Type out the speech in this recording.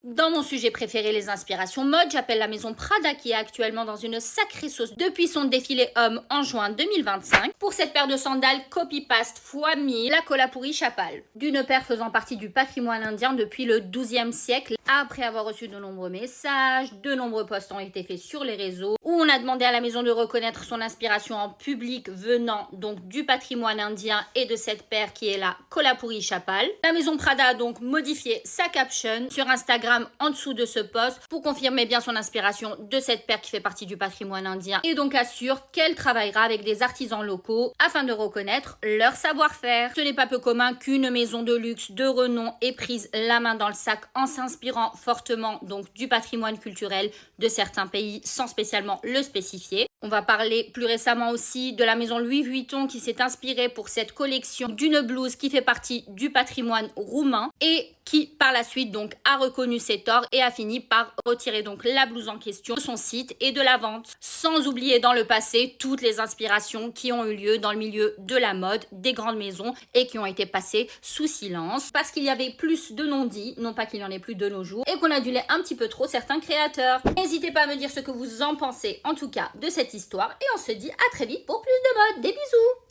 Dans mon sujet préféré, les inspirations mode, j'appelle la maison Prada qui est actuellement dans une sacrée sauce depuis son défilé homme en juin 2025. Pour cette paire de sandales copy-paste x 1000, la Kolhapuri Chappal. D'une paire faisant partie du patrimoine indien depuis le XIIe siècle. Après avoir reçu de nombreux messages, de nombreux posts ont été faits sur les réseaux où on a demandé à la maison de reconnaître son inspiration en public venant donc du patrimoine indien et de cette paire qui est la Kolhapuri Chappal. La maison Prada a donc modifié sa caption sur Instagram en dessous de ce post pour confirmer bien son inspiration de cette paire qui fait partie du patrimoine indien et donc assure qu'elle travaillera avec des artisans locaux afin de reconnaître leur savoir-faire. Ce n'est pas peu commun qu'une maison de luxe de renom ait prise la main dans le sac en s'inspirant fortement donc du patrimoine culturel de certains pays sans spécialement le spécifier. On va parler plus récemment aussi de la maison Louis Vuitton qui s'est inspirée pour cette collection d'une blouse qui fait partie du patrimoine roumain et qui par la suite donc a reconnu ses torts et a fini par retirer donc la blouse en question de son site et de la vente. Sans oublier dans le passé toutes les inspirations qui ont eu lieu dans le milieu de la mode, des grandes maisons et qui ont été passées sous silence parce qu'il y avait plus de non-dits, non pas qu'il n'y en ait plus de nos jours et qu'on adulait un petit peu trop certains créateurs. N'hésitez pas à me dire ce que vous en pensez en tout cas de cette histoire et on se dit à très vite pour plus de mode. Des bisous!